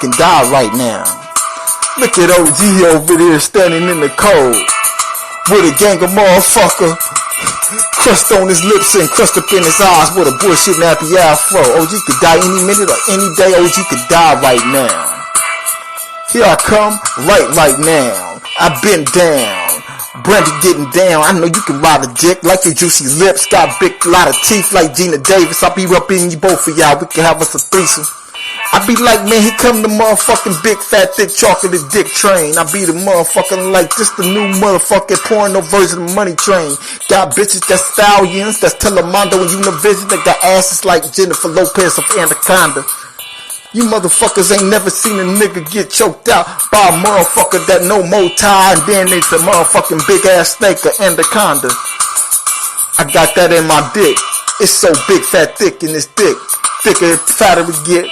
can die right now. Look at OG over there standing in the cold with a gang of motherfucker crust on his lips and crust up in his eyes with a bullshit nappy afro. OG could die any minute or any day. OG could die right now. Here I come, right now. I've been down. Brandy getting down. I know you can ride a dick like your juicy lips. Got big lot of teeth like Gina Davis. I'll be up in you both of y'all. We can have us a threesome. I be like, man, here come the motherfucking big fat thick chocolate dick train. I be the motherfucking like just the new motherfucking porno version of Money Train. Got bitches that's stallions, that's Telemundo and Univision. That got asses like Jennifer Lopez of Anaconda. You motherfuckers ain't never seen a nigga get choked out by a motherfucker that no more tie, and then it's a motherfucking big ass snake or anaconda. I got that in my dick. It's so big, fat, thick in this dick. Thicker, fatter we get.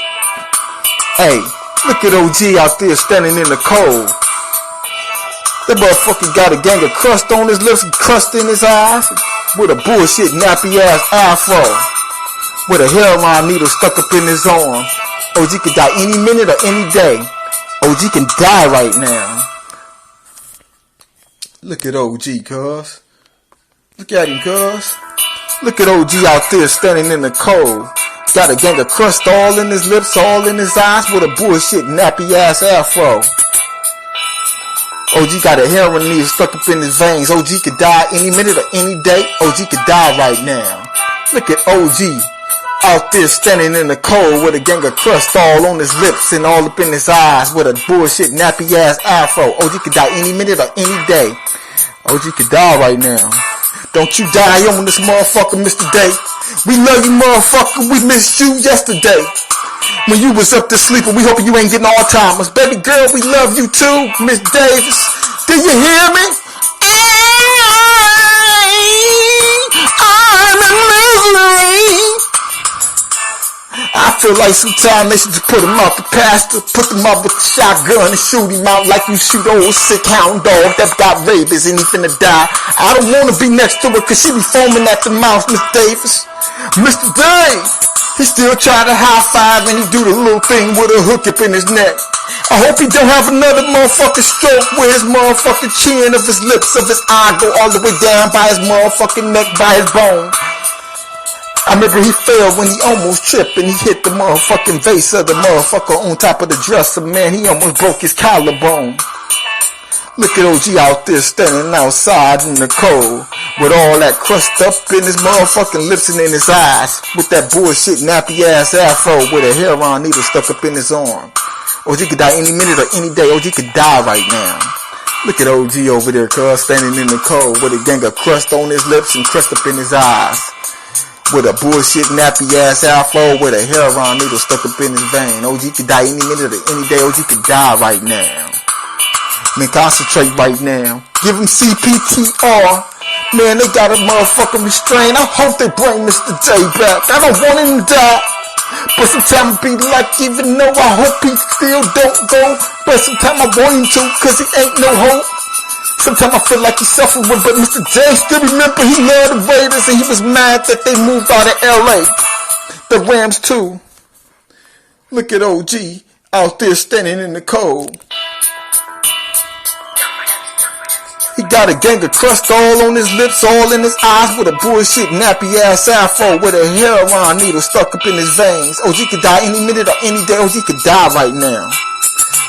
Hey, look at OG out there standing in the cold. That motherfucker got a gang of crust on his lips and crust in his eyes with a bullshit nappy ass afro with a heroin needle stuck up in his arm. OG could die any minute or any day. OG can die right now. Look at OG, cuz. Look at him, cuz. Look at OG out there standing in the cold. Got a gang of crust all in his lips, all in his eyes with a bullshit nappy ass afro. OG got a heroin needle stuck up in his veins. OG could die any minute or any day. OG could die right now. Look at OG out there standing in the cold with a gang of crust all on his lips and all up in his eyes with a bullshit nappy ass afro. OG could die any minute or any day. OG could die right now. Don't you die on this motherfucker, Mr. Day. We love you, motherfucker. We missed you yesterday when you was up to sleeping. We hoping you ain't getting Alzheimer's. Baby girl, we love you too, Miss Davis. Do you hear me? I'm in misery. I feel like sometimes they should just put him out the pasture, put him up with the shotgun and shoot him out like you shoot old sick hound dog that got rabies and he finna die. I don't wanna be next to her cause she be foaming at the mouth, Miss Davis. Mr. Dave, he still try to high five and he do the little thing with a hook up in his neck. I hope he don't have another motherfucking stroke where his motherfucking chin of his lips of his eye go all the way down by his motherfucking neck by his bone. I remember he fell when he almost tripped and he hit the motherfucking vase of the motherfucker on top of the dresser. Man, he almost broke his collarbone. Look at OG out there standing outside in the cold with all that crust up in his motherfucking lips and in his eyes with that bullshit nappy ass afro with a heroin needle stuck up in his arm. OG could die any minute or any day. OG could die right now. Look at OG over there, cuz, standing in the cold with a gang of crust on his lips and crust up in his eyes with a bullshit nappy ass afro with a heroin needle stuck up in his vein. OG could die any minute or any day. OG could die right now. Man, concentrate right now. Give him CPTR. Man, they got a motherfucking restraint. I hope they bring Mr. J back. I don't want him to die. But sometimes I be like, even though I hope he still don't go, but sometimes I want him to, cause he ain't no hope. Sometimes I feel like he's suffering, but Mr. J still remember he loved the Raiders and he was mad that they moved out of LA. The Rams too. Look at OG out there standing in the cold. He got a gang of crust all on his lips, all in his eyes with a bullshit nappy ass afro with a heroin needle stuck up in his veins. OG could die any minute or any day. OG could die right now.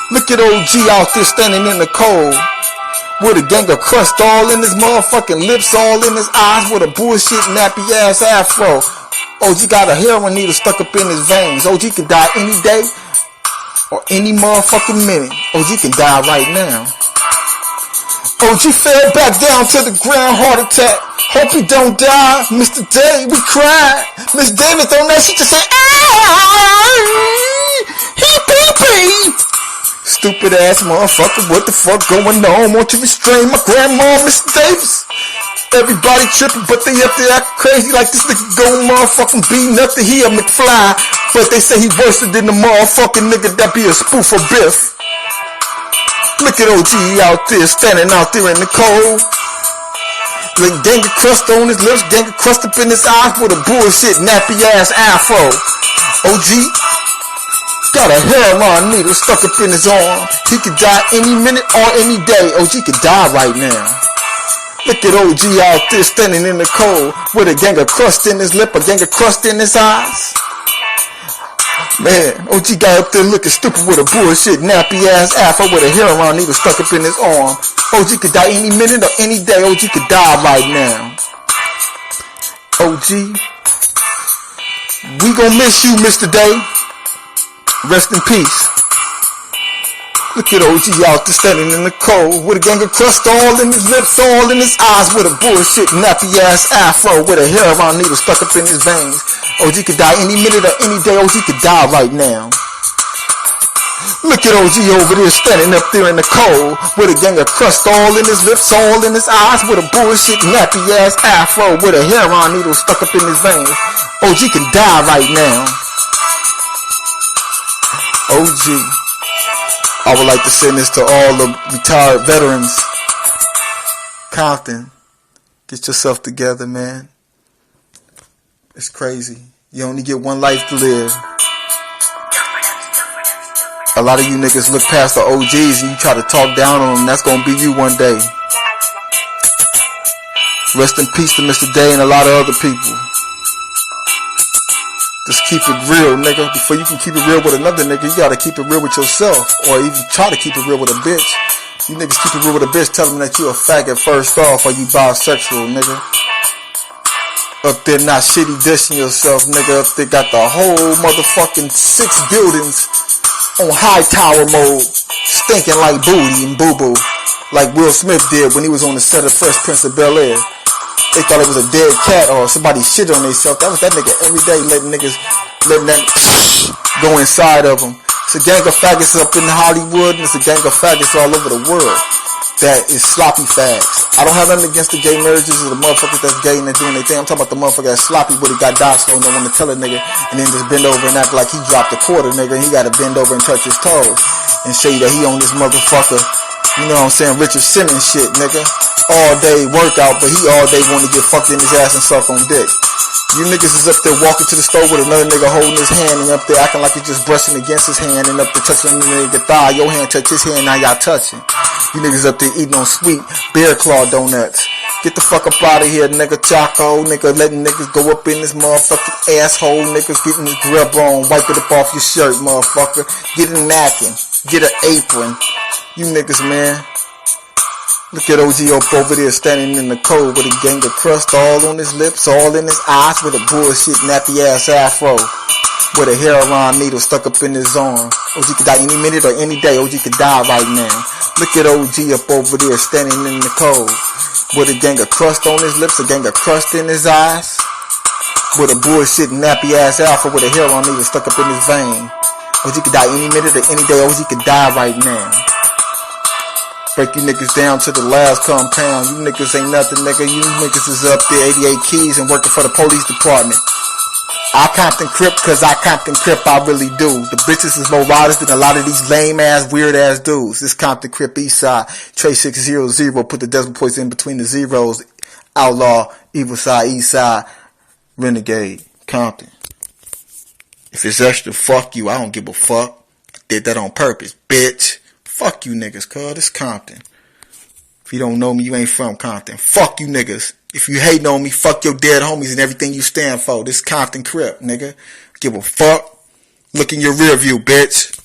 Look at OG out there standing in the cold with a gang of crust all in his motherfucking lips, all in his eyes with a bullshit nappy ass afro. OG got a heroin needle stuck up in his veins. OG could die any day or any motherfucking minute. OG can die right now. OG fell back down to the ground, heart attack. Hope he don't die. Mr. Day, we cried. Miss Davis on that shit just say, he pee-pee. Stupid ass motherfucker, what the fuck going on? Won't you restrain my grandma, Mr. Davis? Everybody tripping, but they up there acting crazy like this nigga gon' motherfucking be nothing. He a McFly, but they say he worse than the motherfucking nigga that be a spoof of Biff. Look at OG out there, standing out there in the cold. Like gang of crust on his lips, gang of crust up in his eyes with a bullshit nappy ass afro. OG, Got a heroin needle stuck up in his arm. He could die any minute or any day. OG could die right now. Look at OG out there standing in the cold with a gang of crust in his lip, a gang of crust in his eyes. Man, OG got up there looking stupid with a bullshit nappy ass afro with a heroin needle stuck up in his arm. OG could die any minute or any day. OG could die right now. OG, we gon' miss you, Mr. Day. Rest in peace. Look at OG out there standing in the cold with a gang of crust all in his lips, all in his eyes, with a bullshit nappy ass afro with a heroin needle stuck up in his veins. OG could die any minute or any day. OG could die right now. Look at OG over there standing up there in the cold with a gang of crust all in his lips, all in his eyes, with a bullshit nappy ass afro with a heroin needle stuck up in his veins. OG can die right now. OG, I would like to send this to all the retired veterans. Compton, get yourself together, man. It's crazy. You only get one life to live. A lot of you niggas look past the OGs and you try to talk down on them. That's gonna be you one day. Rest in peace to Mr. Day and a lot of other people. Just keep it real, nigga. Before you can keep it real with another nigga, you gotta keep it real with yourself. Or even try to keep it real with a bitch. You niggas keep it real with a bitch, tell them that you a faggot first off, or you bisexual, nigga. Up there not shitty dissing yourself, nigga. Up there got the whole motherfucking 6 buildings on high tower mode, stinking like booty and boo-boo, like Will Smith did when he was on the set of Fresh Prince of Bel-Air. They thought it was a dead cat or somebody shit on themselves. That was that nigga every day letting that go inside of them. It's a gang of faggots up in Hollywood, and it's a gang of faggots all over the world that is sloppy fags. I don't have nothing against the gay marriages or the motherfuckers that's gay and they're doing their thing. I'm talking about the motherfucker that's sloppy with it, got dots on, don't want to tell a nigga, and then just bend over and act like he dropped a quarter, nigga, and he gotta bend over and touch his toes and show you that he on this motherfucker, you know what I'm saying, Richard Simmons shit, nigga. All day workout, but he all day want to get fucked in his ass and suck on dick. You niggas is up there walking to the store with another nigga holding his hand and up there acting like you're just brushing against his hand and up there touching the nigga thigh. Your hand touch his hand, now y'all touching. You niggas up there eating on sweet bear claw donuts. Get the fuck up out of here, nigga. Choco, nigga, letting niggas go up in this motherfucking asshole. Niggas getting his grub on, wipe it up off your shirt, motherfucker. Get a napkin, get an apron. You niggas, man. Look at OG up over there standing in the cold with a gang of crust all on his lips, all in his eyes, with a bullshit nappy ass afro, with a heroin needle stuck up in his arm. OG could die any minute or any day. OG could die right now. Look at OG up over there standing in the cold with a gang of crust on his lips, a gang of crust in his eyes, with a bullshit nappy ass alpha with a heroin needle stuck up in his vein. OG could die any minute or any day. OG could die right now. Break you niggas down to the last compound. You niggas ain't nothing, nigga. You niggas is up there 88 keys and working for the police department. I Compton Crip cause I Compton Crip, I really do. The bitches is more riders than a lot of these lame ass, weird ass dudes. This Compton Crip East Side, Trey 600, put the decimal points in between the zeros. Outlaw, Evil Side, East Side, Renegade, Compton. If it's extra, fuck you. I don't give a fuck. I did that on purpose, bitch. Fuck you niggas, cuz. This Compton. If you don't know me, you ain't from Compton. Fuck you niggas. If you hating on me, fuck your dead homies and everything you stand for. This Compton Crip, nigga. Give a fuck. Look in your rear view, bitch.